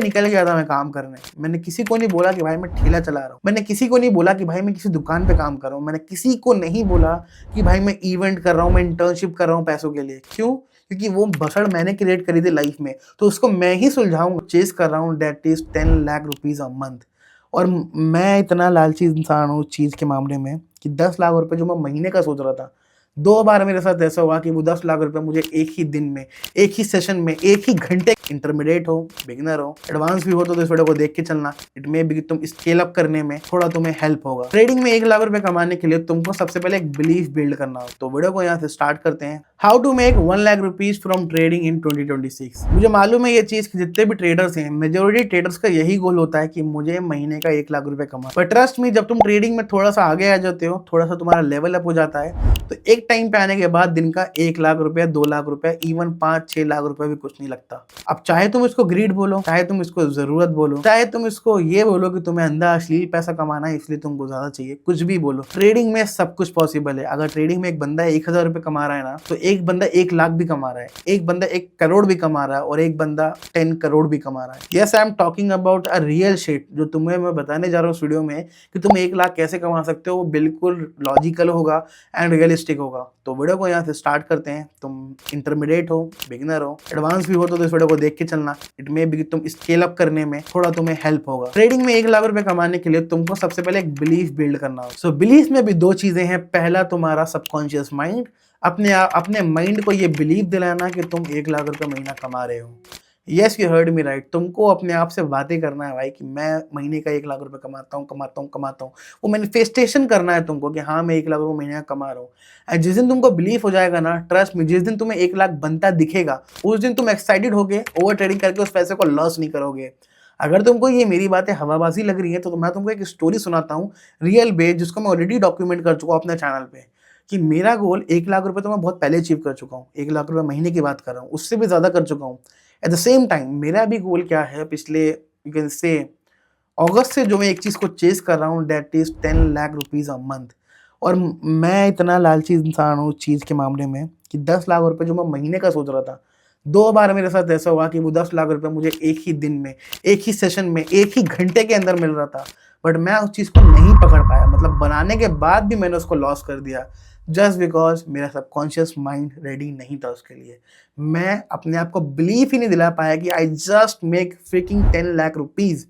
निकल गया था मैं काम करने। मैंने किसी को नहीं बोला कि भाई मैं ठेला चला रहा हूँ। मैंने किसी को नहीं बोला कि भाई मैं किसी दुकान पे काम कर रहा हूँ। मैंने किसी को नहीं बोला कि भाई मैं इवेंट कर रहा हूँ, मैं इंटर्नशिप कर रहा हूँ पैसों के लिए। क्यों? क्योंकि वो बसड़ मैंने क्रिएट करी थी लाइफ में, तो उसको मैं ही सुलझाऊंगा। चेस कर रहा हूँ that is 10 lakh rupees a month. और मैं इतना लालची इंसान हूँ उस चीज़ के मामले में कि 10 लाख रुपए जो मैं महीने का सोच रहा था, 2 बार मेरे साथ ऐसा हुआ कि वो 10 लाख रुपए मुझे एक ही दिन में, एक ही सेशन में, एक ही घंटे। इंटरमीडिएट हो, बिगिनर हो, एडवांस भी हो तो इस वीडियो को देख के चलना। इट मे बी तुम स्केल अप करने में थोड़ा तुम्हें हेल्प होगा। ट्रेडिंग में 1 लाख रुपए कमाने के लिए तुमको सबसे पहले एक बिलीफ बिल्ड करना हो। तो वीडियो को यहाँ से स्टार्ट करते हैं। How to make 1 lakh rupees from trading in 2026। मुझे मालूम है ये चीज कि जितने भी ट्रेडर्स हैं, मेजोरिटी ट्रेडर्स का यही गोल होता है कि मुझे महीने का 1 लाख रुपए कमा। पर ट्रस्ट मी, जब तुम ट्रेडिंग में थोड़ा सा आगे आ जाते हो, थोड़ा सा तुम्हारा लेवल अप हो जाता है, तो एक टाइम पे आने के बाद दिन का 1 लाख रुपया, 2 लाख रुपया, इवन 5-6 लाख रुपया भी कुछ नहीं लगता। अब चाहे तुम इसको ग्रीड बोलो, चाहे तुम इसको जरूरत बोलो, चाहे तुम इसको ये बोलो कि तुम्हें अंधा अश्लील पैसा कमाना है इसलिए तुमको ज्यादा चाहिए, कुछ भी बोलो, ट्रेडिंग में सब कुछ पॉसिबल है। अगर ट्रेडिंग में एक बंदा 1,000 रुपए कमा रहा है ना, तो एक बंदा 1 लाख भी कमा रहा है, एक बंदा 1 करोड़ भी कमा रहा है, और एक बंदा 10 करोड़ भी कमा रहा है। Yes, I am talking about a real shit. जो तुम्हें मैं बताने जा रहा हूँ इस वीडियो में कि तुम 1 लाख कैसे कमा सकते हो, वो बिल्कुल लॉजिकल होगा एंड रियलिस्टिक होगा। तो वीडियो को यहाँ से स्टार्ट करते हैं। तुम इंटरमीडिएट हो, बिगिनर हो, एडवांस भी हो तो इस वीडियो को देख के चलना। इट मे बी तुम स्केल अप करने में थोड़ा तुम्हें हेल्प होगा। ट्रेडिंग में 1 लाख रुपए कमाने के लिए तुमको सबसे पहले एक बिलीफ बिल्ड करना हो। सो बिलीफ में भी 2 चीजें हैं। पहला, तुम्हारा सबकॉन्शियस माइंड, अपने माइंड को ये बिलीव दिलाना कि तुम 1 लाख रुपए महीना कमा रहे हो। Yes, you heard me right. तुमको अपने आप से बातें करना है भाई कि मैं महीने का 1 लाख रुपए कमाता हूँ। वो मैनिफेस्टेशन करना है तुमको कि हाँ मैं 1 लाख रुपए महीने का कमा रहा हूँ। एंड जिस दिन तुमको बिलीफ हो जाएगा ना, ट्रस्ट में, जिस दिन तुम्हें 1 लाख बनता दिखेगा, उस दिन तुम एक्साइटेड होगे ओवर ट्रेडिंग करके उस पैसे को लॉस नहीं करोगे। अगर तुमको ये मेरी बातें हवाबाजी लग रही है तो मैं तुमको एक स्टोरी सुनाता हूँ, रियल बेस्ड, जिसको मैं ऑलरेडी डॉक्यूमेंट कर चुका हूँ अपने चैनल पे। कि मेरा गोल 1 लाख रुपए तो मैं बहुत पहले अचीव कर चुका हूँ। 1 लाख रुपए महीने की बात कर रहा हूँ, उससे भी ज्यादा कर चुका हूँ। एट द सेम टाइम मेरा भी गोल क्या है, पिछले यू कैन से अगस्त से जो मैं एक चीज को चेस कर रहा हूँ, that is 10 lakh rupees a month. और मैं इतना लालची इंसान हूँ उस चीज के मामले में कि 10 लाख रुपए जो मैं महीने का सोच रहा था, 2 बार मेरे साथ ऐसा हुआ कि वो 10 लाख रुपए मुझे एक ही दिन में, एक ही सेशन में, एक ही घंटे के अंदर मिल रहा था। बट मैं उस चीज को नहीं पकड़ पाया, मतलब बनाने के बाद भी मैंने उसको लॉस कर दिया, जस्ट बिकॉज मेरा सबकॉन्शियस माइंड रेडी नहीं था उसके लिए। मैं अपने आप को बिलीव ही नहीं दिला पाया कि I just make fricking 10 lakh rupees.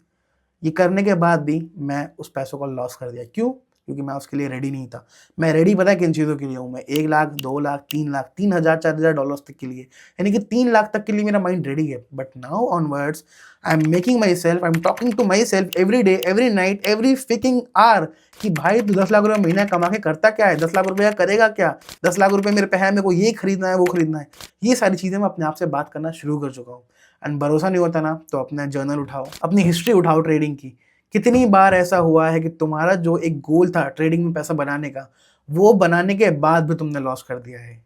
ये करने के बाद भी मैं उस पैसों को लॉस कर दिया। क्यों? क्योंकि मैं उसके लिए रेडी नहीं था। मैं रेडी पता है किन चीज़ों के लिए हूँ? मैं 1 लाख, 2 लाख, 3 लाख, 3,000, 4,000 डॉलर्स तक के लिए, यानी कि 3 लाख तक के लिए मेरा माइंड रेडी है। But now onwards I am making myself, I am talking to myself every day, every night, every freaking hour कि भाई तू 10 लाख रुपये महीना कमा के करता क्या है? 10 लाख रुपया करेगा क्या? 10 लाख रुपये मेरे पे है, मेरे को ये खरीदना है, वो खरीदना है। ये सारी चीज़ें मैं अपने आप से बात करना शुरू कर चुका हूँ। एंड भरोसा नहीं होता ना, तो अपना जर्नल उठाओ, अपनी हिस्ट्री उठाओ ट्रेडिंग की। कितनी बार ऐसा हुआ है कि तुम्हारा जो एक गोल था ट्रेडिंग में पैसा बनाने का, वो बनाने के बाद भी तुमने लॉस कर दिया है?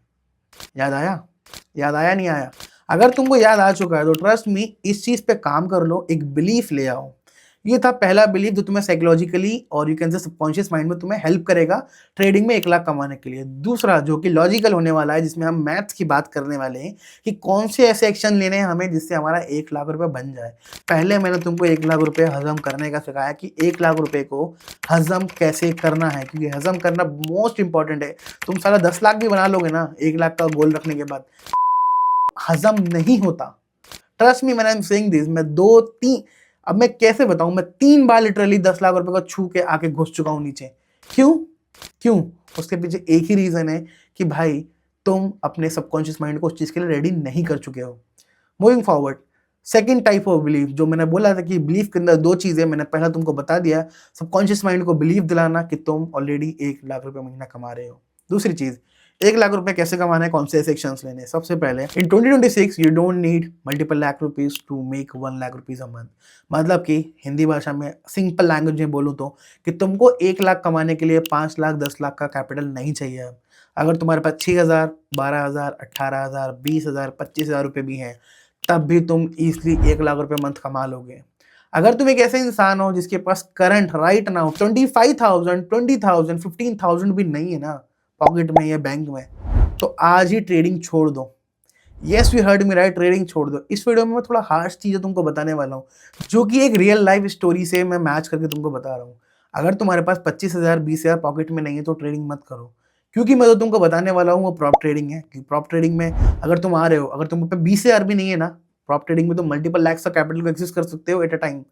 याद आया? याद आया नहीं आया? अगर तुमको याद आ चुका है तो ट्रस्ट मी, इस चीज पे काम कर लो, एक बिलीफ ले आओ। ये था पहला बिलीफ जो तुम्हें साइकोलॉजिकली और you can say subconscious mind में तुम्हें हेल्प करेगा ट्रेडिंग में 1 लाख कमाने के लिए। दूसरा जो कि लॉजिकल होने वाला है, जिसमें हम मैथ्स की बात करने वाले हैं कि कौन से ऐसे एक्शन लेने हैं हमें जिससे हमारा 1 लाख रुपए बन जाए। पहले मैंने तुमको 1 लाख रुपए हजम करने का सिखाया कि 1 लाख रुपए को हजम कैसे करना है, क्योंकि हजम करना मोस्ट इंपॉर्टेंट है। तुम साला 10 लाख भी बना लोगे ना 1 लाख का गोल रखने के बाद, हजम नहीं होता। Trust me when I am saying this. मैं 2-3, अब मैं कैसे बताऊं, मैं 3 बार लिटरली 10 लाख रुपए को छू के आके घुस चुका हूं नीचे। क्यों? क्यों? उसके पीछे एक ही रीजन है कि भाई तुम अपने सबकॉन्शियस माइंड को उस चीज के लिए रेडी नहीं कर चुके हो। Moving forward, second type of belief जो मैंने बोला था कि बिलीफ के अंदर 2 चीजें मैंने पहला तुमको बता दिया, सबकॉन्शियस माइंड को बिलीव दिलाना कि तुम ऑलरेडी 1 लाख रुपए महीना कमा रहे हो। दूसरी चीज, 1 लाख रुपए कैसे कमाना है, कौन से एक्शंस लेने हैं। सबसे पहले, in 2026 you don't need multiple lakh rupees to make 1 lakh rupees a month. मतलब कि हिंदी भाषा में, सिंपल लैंग्वेज में बोलूँ तो, कि तुमको 1 लाख कमाने के लिए 5 लाख 10 लाख का कैपिटल नहीं चाहिए। अब अगर तुम्हारे पास 6,000, 12,000, 18,000, 20,000, 25,000 रुपये भी हैं, तब भी तुम ईजिली 1 लाख रुपये मंथ कमा लोगे। अगर तुम एक ऐसे इंसान हो जिसके पास करंट राइट नाउ 25,000, 20,000, 15,000 भी नहीं है ना पॉकेट में या बैंक में, तो आज ही ट्रेडिंग छोड़ दो। Yes you heard me right, trading छोड़ दो। इस वीडियो में मैं थोड़ा हार्श चीज़ें तुमको बताने वाला हूँ, जो कि एक रियल लाइफ स्टोरी से मैं मैच करके तुमको बता रहा हूँ। अगर तुम्हारे पास 25,000 20,000 पॉकेट में नहीं है तो ट्रेडिंग मत करो, क्योंकि मैं जो तुमको बताने वाला हूँ वो प्रॉप ट्रेडिंग है। कि प्रॉप ट्रेडिंग में अगर तुम आ रहे हो, अगर तुम पे 20,000 भी नहीं है ना, प्रॉप ट्रेडिंग में तुम मल्टीपल लैक्स ऑफ कैपिटल को एक्सेस कर सकते हो एट अ टाइम।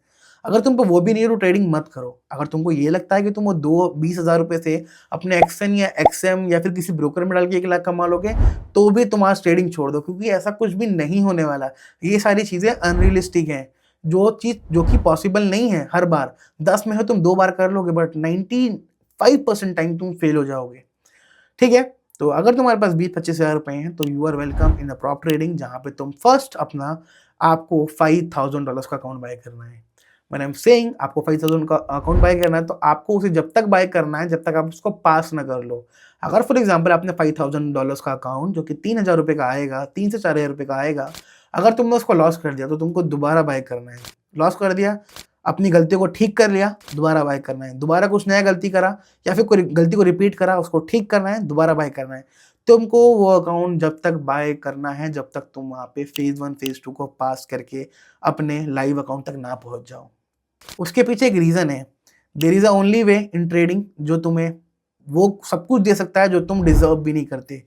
अगर तुम पे वो भी नहीं है तो ट्रेडिंग मत करो। अगर तुमको ये लगता है कि तुम वो 20,000 रुपए से अपने एक्सन या एक्सएम या फिर किसी ब्रोकर में डाल के 1 लाख कमा लोगे, तो भी तुम आज ट्रेडिंग छोड़ दो, क्योंकि ऐसा कुछ भी नहीं होने वाला। ये सारी चीजें अनरियलिस्टिक हैं। जो चीज जो कि पॉसिबल नहीं है हर बार, 10 में से तुम 2 बार कर लोगे, बट 95% टाइम तुम फेल हो जाओगे। ठीक है, तो अगर तुम्हारे पास 20-25 हज़ार रुपए हैं तो you are welcome in the prop trading, जहां पे तुम फर्स्ट अपना आपको $5,000 का अकाउंट बाय करना है। व्हेन आई एम सेइंग आपको 5,000 का अकाउंट बाय करना है, तो आपको उसे जब तक बाय करना है जब तक आप उसको पास ना कर लो। अगर फॉर एग्जांपल आपने $5,000 का अकाउंट जो कि 3,000 रुपए का आएगा, 3 से 4,000 रुपए का आएगा, अगर तुमने उसको लॉस कर दिया तो तुमको दोबारा बाय करना है। लॉस कर दिया, अपनी गलती को ठीक कर लिया, दोबारा बाय करना है। दोबारा कुछ नया गलती करा या फिर कोई गलती को रिपीट करा, उसको ठीक करना है, दोबारा बाय करना है। तुमको वो अकाउंट जब तक बाय करना है जब तक तुम वहाँ पे फेज़ 1 फेज़ 2 को पास करके अपने लाइव अकाउंट तक ना पहुँच जाओ। उसके पीछे एक रीज़न है। There is a only way in trading जो तुम्हें वो सब कुछ दे सकता है जो तुम डिज़र्व भी नहीं करते।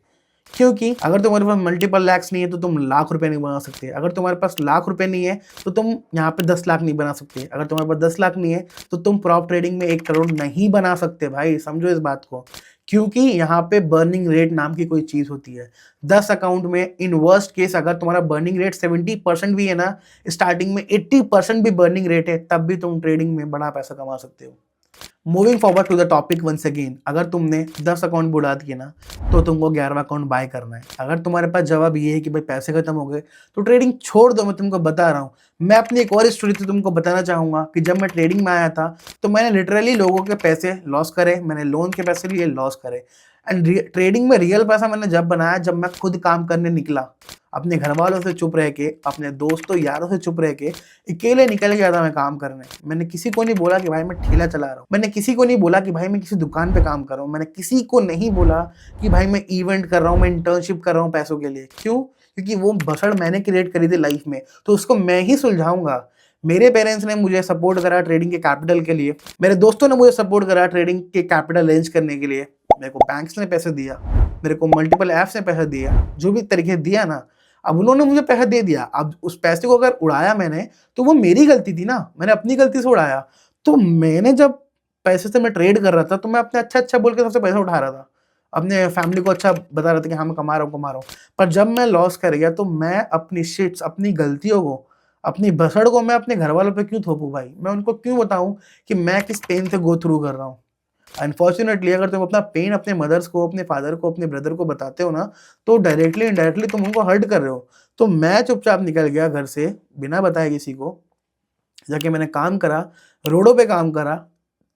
क्योंकि अगर तुम्हारे पास मल्टीपल लैक्स नहीं है तो तुम लाख रुपए नहीं बना सकते। अगर तुम्हारे पास लाख रुपए नहीं है तो तुम यहाँ पे 10 लाख नहीं बना सकते। अगर तुम्हारे पास 10 लाख नहीं है तो तुम प्रॉप ट्रेडिंग में 1 करोड़ नहीं बना सकते भाई, समझो इस बात को। क्योंकि यहाँ पे बर्निंग रेट नाम की कोई चीज़ होती है। 10 अकाउंट में इन वर्स्ट केस अगर तुम्हारा बर्निंग रेट 70% भी है ना, स्टार्टिंग में 80% भी बर्निंग रेट है, तब भी तुम ट्रेडिंग में बड़ा पैसा कमा सकते हो। Moving forward to the topic once again, अगर तुमने 10 अकाउंट बुला दिए ना तो तुमको 11वां अकाउंट बाय करना है। अगर तुम्हारे पास जवाब ये है कि भाई पैसे खत्म हो गए तो ट्रेडिंग छोड़ दो, मैं तुमको बता रहा हूँ। मैं अपनी एक और स्टोरी से तुमको बताना चाहूंगा कि जब मैं ट्रेडिंग में आया था तो मैंने लिटरली लोगों के पैसे लॉस करे, मैंने लोन के पैसे लिए लॉस करे। एंड ट्रेडिंग में रियल पैसा मैंने जब बनाया जब मैं खुद काम करने निकला, अपने घर वालों से चुप रह के, अपने दोस्तों यारों से चुप रह के, अकेले निकल गया था मैं काम करने। मैंने किसी को नहीं बोला कि भाई मैं ठेला चला रहा हूँ, मैंने किसी को नहीं बोला कि भाई मैं किसी दुकान पे काम कर रहा हूँ, मैंने किसी को नहीं बोला कि भाई मैं इवेंट कर रहा हूँ, मैं इंटर्नशिप कर रहा हूँ पैसों के लिए। क्यों? क्योंकि वो भसड़ मैंने क्रिएट करी थी लाइफ में, तो उसको मैं ही सुलझाऊंगा। मेरे पेरेंट्स ने मुझे सपोर्ट करा ट्रेडिंग के कैपिटल के लिए, मेरे दोस्तों ने मुझे सपोर्ट करा ट्रेडिंग के कैपिटल अरेंज करने के लिए, मेरे को बैंक्स ने पैसे दिया, मेरे को मल्टीपल ऐप्स ने पैसे दिया, जो भी तरीके दिया ना, अब उन्होंने मुझे पैसा दे दिया। अब उस पैसे को अगर उड़ाया मैंने तो वो मेरी गलती थी ना, मैंने अपनी गलती से उड़ाया। तो मैंने जब पैसे से मैं ट्रेड कर रहा था तो मैं अपने अच्छा-अच्छा बोल के सबसे पैसा उठा रहा था। अपने फैमिली को अच्छा बता रहा था कि हाँ, मैं कमा रहा हूँ, कमा रहा हूँ। पर जब मैं लॉस कर गया तो मैं अपनी शिट्स, अपनी गलतियों को, अपनी भसड़ को मैं अपने घरवालों पे क्यों थोपूँ भाई? मैं उनको क्यों बताऊँ कि मैं किस पेन से गो थ्रू कर रहा हूँ? अनफॉर्चुनेटली अगर तुम अपना पेन अपने मदर्स को, अपने फादर को, अपने ब्रदर को बताते हो ना, तो डायरेक्टली इनडायरेक्टली तुम उनको हर्ट कर रहे हो। तो मैं चुपचाप निकल गया घर से बिना बताए किसी को, जाके मैंने काम करा, रोडों पे काम करा,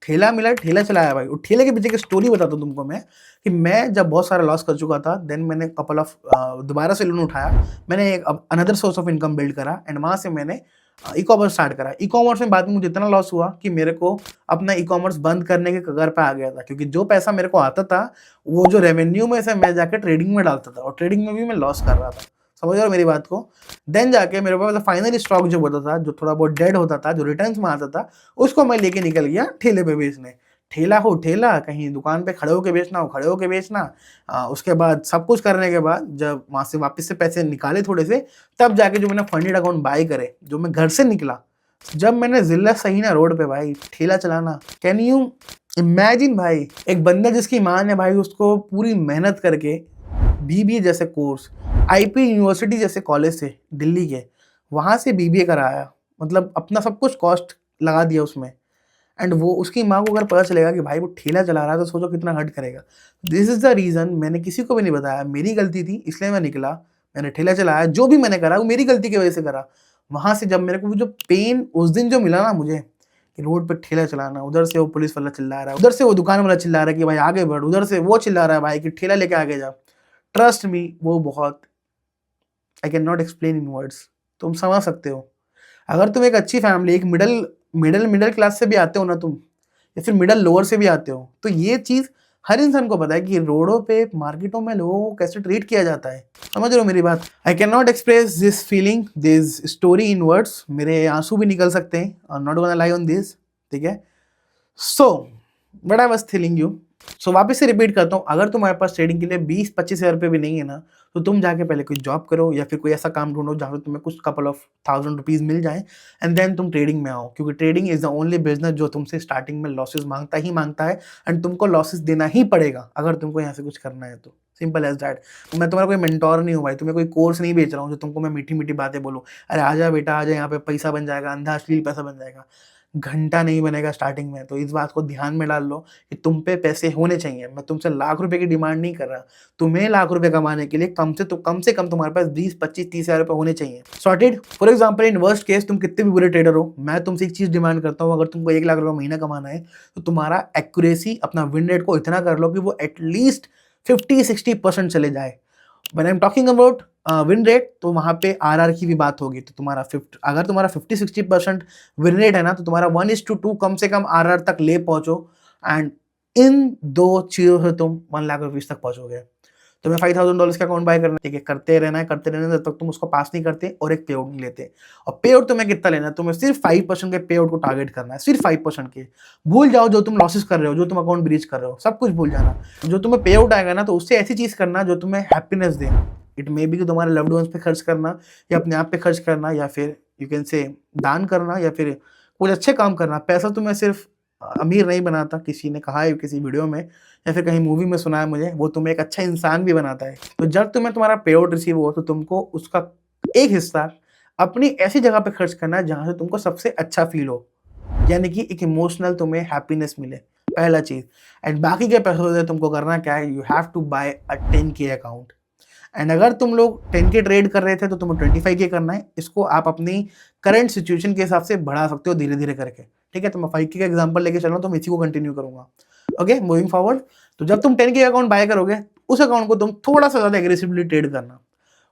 ठेला मिला, ठेला चलाया भाई। और ठेले के पीछे की स्टोरी बताता हूँ तुमको मैं, कि मैं जब बहुत सारा लॉस कर चुका था, देन मैंने कपल ऑफ दोबारा से लोन उठाया, मैंने एक another source of income build करा एंड वहाँ से मैंने ई-कॉमर्स स्टार्ट करा। ई-कॉमर्स में बाद में मुझे इतना लॉस हुआ कि मेरे को अपना ई-कॉमर्स बंद करने के कगार पे आ गया था, क्योंकि जो पैसा मेरे को आता था वो जो रेवेन्यू में से मैं जाके ट्रेडिंग में डालता था और ट्रेडिंग में भी मैं लॉस कर रहा था। समझ रहे हो मेरी बात को? देन जाके मेरे पास फाइनल स्टॉक जो होता था, जो थोड़ा बहुत डेड होता था, जो रिटर्न्स में आता था, उसको मैं लेके निकल गया ठेले पे बेचने। ठेला हो ठेला, कहीं दुकान पे खड़े होके बेचना हो खड़े होके बेचना। उसके बाद सब कुछ करने के बाद जब वहाँ से वापस से पैसे निकाले थोड़े से, तब जाके जो मैंने फंडेड अकाउंट बाय करे, जो मैं घर से निकला, जब मैंने जिल्लत सही ना रोड पे भाई ठेला चलाना, कैन यू इमेजिन भाई, एक बंदा जिसकी माँ ने भाई उसको पूरी मेहनत करके बीबीए जैसे कोर्स, आईपी यूनिवर्सिटी जैसे कॉलेज से दिल्ली के, वहाँ से बीबीए कराया, मतलब अपना सब कुछ कॉस्ट लगा दिया उसमें। एंड वो उसकी माँ को अगर पता चलेगा कि भाई वो ठेला चला रहा है तो सोचो कितना हर्ट करेगा। दिस इज़ द रीज़न, मैंने किसी को भी नहीं बताया, मेरी गलती थी इसलिए मैं निकला, मैंने ठेला चलाया, जो भी मैंने करा वो मेरी गलती की वजह से करा। वहाँ से जब मेरे को वो जो पेन उस दिन जो मिला ना मुझे, कि रोड पे ठेला चलाना, उधर से वो पुलिस वाला चिल्ला रहा है, उधर से वो दुकान वाला चिल्ला रहा है कि भाई आगे बढ़, उधर से वो चिल्ला रहा है भाई कि ठेला लेके आगे जा। ट्रस्ट मी, वो बहुत, आई can not explain in words, तुम समझ सकते हो। अगर तुम एक अच्छी फैमिली, एक मिडिल मिडिल मिडिल क्लास से भी आते हो ना तुम, या फिर मिडिल लोअर से भी आते हो, तो ये चीज़ हर इंसान को पता है कि रोडों पे, मार्केटों में लोगों को कैसे ट्रीट किया जाता है। समझ रहे हो मेरी बात? I can not express this feeling, this story in words. मेरे आंसू भी निकल सकते हैं, I am not gonna lie on this, ठीक है। So but I was telling you, so वापस से रिपीट करता हूँ, अगर तुम्हारे पास ट्रेडिंग के लिए 20-25 हज़ार रुपये भी नहीं है ना, तो तुम जाके पहले कोई जॉब करो या फिर कोई ऐसा काम ढूंढो जहाँ पे तुम्हें कुछ कपल ऑफ थाउजेंड रुपीज मिल जाए, एंड देन तुम ट्रेडिंग में आओ, क्योंकि trading is the only business जो तुमसे स्टार्टिंग में लॉसेस मांगता है, एंड तुमको लॉसेस देना ही पड़ेगा अगर तुमको यहाँ से कुछ करना है तो। Simple as that. मैं तुम्हारा कोई मेंटोर नहीं हूँ भाई, तुम्हें कोई कोर्स नहीं बेच रहा हूँ जो तुमको मैं मीठी मीठी बातें बोलूँ, अरे आजा बेटा आजा, यहाँ पे पैसा बन जाएगा, अंधा अश्लील पैसा बन जाएगा। घंटा नहीं बनेगा स्टार्टिंग में, तो इस बात को ध्यान में डाल लो कि तुम पे पैसे होने चाहिए। मैं तुमसे लाख रुपए की डिमांड नहीं कर रहा, तुम्हें लाख रुपए कमाने के लिए कम से कम तुम्हारे पास 20-25-30 हज़ार रुपए होने चाहिए। Sorted. For example in worst case तुम कितने भी बुरे ट्रेडर हो, मैं तुमसे एक चीज डिमांड करता हूँ, अगर तुमको 1 लाख रुपए महीना कमाना है तो तुम्हारा एक्यूरेसी, अपना विन रेट को इतना कर लो कि वो एटलीस्ट 50-60% चले जाए। When I'm talking about win rate, तो वहाँ पे आरआर की भी बात होगी। तो तुम्हारा अगर तुम्हारा 50-60% विन रेट है ना, तो तुम्हारा 1:2 कम से कम आरआर तक ले पहुंचो, एंड इन 2 चीजों से तुम 1 लाख रुपीज तक पहुंचोगे। तुम्हें $5,000 का अकाउंट बाय करना है, ठीक है, करते रहना है जब तक तुम उसको पास नहीं करते और एक पे आउट नहीं लेते। और पे आउट तुम्हें कितना लेना है? तुम्हें सिर्फ 5% के पे आउट को टारगेट करना है, सिर्फ 5% के। भूल जाओ जो तुम लॉसेस कर रहे हो, जो तुम अकाउंट ब्रीच कर रहे हो, सब कुछ भूल जाना। जो तुम्हें पे आउट आएगा ना, तो उससे ऐसी चीज करना जो तुम्हें happiness they. It may be कि तुम्हारे लव्ड वंस पे खर्च करना, या अपने आप पे खर्च करना, या फिर यू कैन से दान करना, या फिर कुछ अच्छे काम करना। पैसा तुम्हें सिर्फ अमीर नहीं बनाता, किसी ने कहा है किसी वीडियो में या फिर कहीं मूवी में सुना है मुझे, वो तुम्हें एक अच्छा इंसान भी बनाता है। तो जब तुम्हें तुम्हारा पे आउट रिसीव हो, तो तुमको उसका एक हिस्सा अपनी ऐसी जगह पे खर्च करना है जहां से तुमको सबसे अच्छा फील हो, यानी कि एक इमोशनल तुम्हें हैप्पीनेस मिले, पहला चीज। एंड बाकी के पैसों से तुमको करना क्या है, you have to buy a 10K account. And अगर तुम लोग 10K ट्रेड कर रहे थे तो तुम्हें 25K करना है। इसको आप अपनी करंट सिचुएशन के हिसाब से बढ़ा सकते हो धीरे धीरे करके, ठीक है। तो मैं 5K का एग्जांपल लेके चल रहा हूँ, तो मैं इसी को कंटिन्यू करूंगा। Okay, moving forward. तो जब तुम 10K अकाउंट बाय करोगे, उस अकाउंट को तुम थोड़ा सा ज्यादा एग्रेसिवली ट्रेड करना,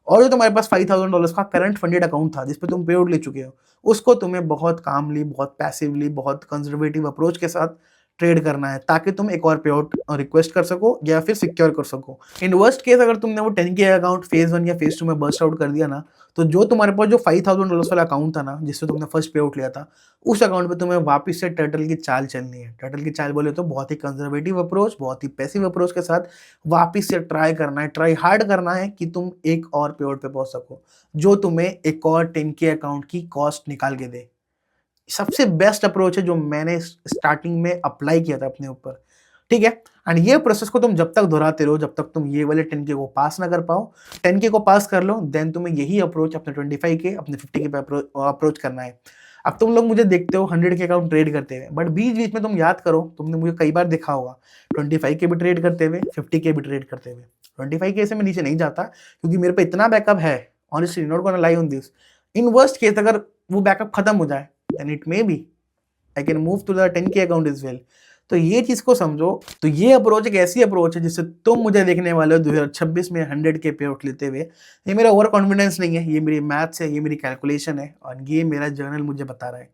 और जो तुम्हारे पास $5,000 का करंट फंडेड अकाउंट था जिसपे तुम पे आउट ले चुके हो, उसको तुम्हें बहुत कामली, बहुत पैसिवली, बहुत कंजर्वेटिव अप्रोच के साथ ट्रेड करना है, ताकि तुम एक और पे आउट रिक्वेस्ट कर सको या फिर सिक्योर कर सको। इन वर्स्ट केस अगर तुमने वो 10K अकाउंट फेज 1 या फेज 2 में बर्स्ट आउट कर दिया ना, तो जो तुम्हारे पास जो $5,000 वाला अकाउंट था ना, जिससे तुमने फर्स्ट पे आउट लिया था, उस अकाउंट पे तुम्हें वापस से टर्टल की चाल चलनी है। टर्टल की चाल बोले तो बहुत ही कंजर्वेटिव अप्रोच, बहुत ही पैसिव अप्रोच के साथ वापस से ट्राई करना है, ट्राई हार्ड करना है कि तुम एक और पे आउट पे पहुंच सको, जो तुम्हें एक और 10K अकाउंट की कॉस्ट निकाल के दे। सबसे बेस्ट अप्रोच है जो मैंने स्टार्टिंग में अप्लाई किया था अपने ऊपर, ठीक है। एंड ये प्रोसेस को तुम जब तक दोहराते रहो, जब तक तुम ये वाले 10K को पास ना कर पाओ। 10K को पास कर लो, देन तुम्हें यही अप्रोच अपने 25K, अपने 50K पे अप्रोच करना है। अब तुम लोग मुझे देखते हो 100K अकाउंट ट्रेड करते हुए, बट बीच बीच में तुम याद करो, तुमने मुझे कई बार देखा होगा 25K भी ट्रेड करते हुए, 50K भी ट्रेड करते हुए। 25K से मैं नीचे नहीं जाता, क्योंकि मेरे पे इतना बैकअप है, honestly not gonna lie on this. In worst case अगर वो बैकअप खत्म हो जाए, then it may be I can move to the 10K account as well। तो ये चीज को समझो। तो ये अप्रोच एक ऐसी अप्रोच है जिससे तुम मुझे देखने वाले हो 2026 में 100K पे आउट लेते हुए। ये मेरा ओवर कॉन्फिडेंस नहीं है, ये मेरी मैथ्स है, ये मेरी कैलकुलेशन है, और ये मेरा जर्नल मुझे बता रहा है,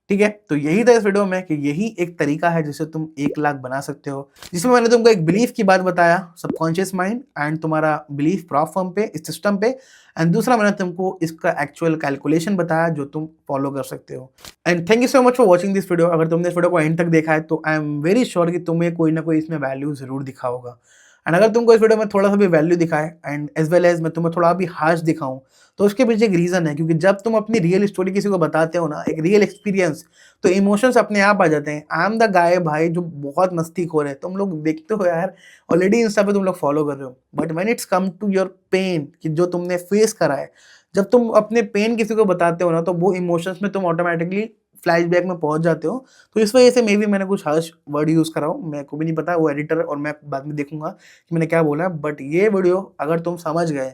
ठीक है। तो यही था इस वीडियो में कि यही एक तरीका है जिससे तुम 1 लाख बना सकते हो, जिसमें मैंने तुमको एक बिलीफ की बात बताया, सबकॉन्शियस माइंड एंड तुम्हारा बिलीफ प्रॉप फर्म पे, इस सिस्टम पे। एंड दूसरा मैंने तुमको इसका एक्चुअल कैलकुलेशन बताया जो तुम फॉलो कर सकते हो। And thank you so much for watching this video. अगर तुमने इस वीडियो को एंड तक देखा है तो आई एम वेरी श्योर कि तुम्हें कोई ना कोई इसमें वैल्यू जरूर दिखा होगा। एंड अगर तुमको इस वीडियो में थोड़ा सा भी वैल्यू दिखा है, एंड एज वेल एज मैं तुम्हें थोड़ा भी हार्श दिखाऊं, तो उसके पीछे एक रीजन है, क्योंकि जब तुम अपनी रियल स्टोरी किसी को बताते हो ना, एक रियल एक्सपीरियंस, तो इमोशंस अपने आप आ जाते हैं। आई एम द गाय भाई जो बहुत मस्तीखोर है, तुम लोग देखते हो यार, ऑलरेडी इंस्टा पे तुम लोग फॉलो कर रहे हो, but when it's come to your pain, कि जो तुमने फेस करा है, जब तुम अपने पेन किसी को बताते हो ना, तो वो इमोशंस में तुम ऑटोमेटिकली फ्लैशबैक में पहुंच जाते हो। तो इस वजह से मे भी मैंने कुछ हर्ष वर्ड यूज करा हो, मेरे को भी नहीं पता, वो एडिटर और मैं बाद में देखूंगा कि मैंने क्या बोला। बट ये वीडियो अगर तुम समझ गए,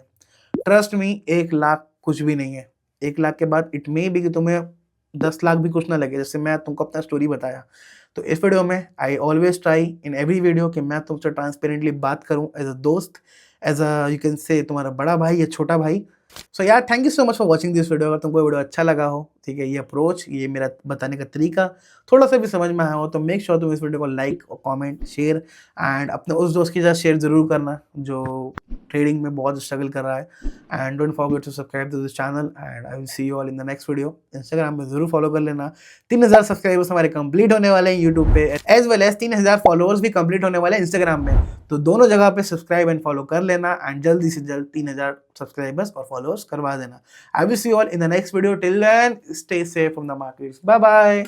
ट्रस्ट मी, 1 लाख कुछ भी नहीं है। 1 लाख के बाद इट मे बी कि तुम्हें 10 लाख भी कुछ ना लगे, जैसे मैं तुमको अपना स्टोरी बताया। तो इस वीडियो में I always try in every video कि मैं तुमसे ट्रांसपेरेंटली बात करूं, एज अ दोस्त, as a you can say तुम्हारा बड़ा भाई या छोटा भाई। सो यार thank you so much for watching this video. अगर तुमको वीडियो अच्छा लगा हो, ठीक है, ये अप्रोच, ये मेरा बताने का तरीका थोड़ा सा भी समझ में आया हो, तो मेक श्योर तुम इस वीडियो को लाइक और कमेंट शेयर एंड अपने उस दोस्त के साथ शेयर जरूर करना जो ट्रेडिंग में बहुत स्ट्रगल कर रहा है। And don't forget to subscribe to this channel and I will see you all in the next video. Instagram पे जरूर फॉलो कर लेना। 3000 सब्सक्राइबर्स हमारे कंप्लीट होने वाले हैं यूट्यूब पे, एज वेल एज 3000 फॉलोअर्स भी कंप्लीट होने वाले हैं इंस्टाग्राम में। तो दोनों जगह पे सब्सक्राइब एंड फॉलो कर लेना एंड जल्दी से जल्द 3000 सब्सक्राइबर्स और फॉलोअर्स करवा देना। I will see you all in the next video. Till then, stay safe from the markets. Bye bye.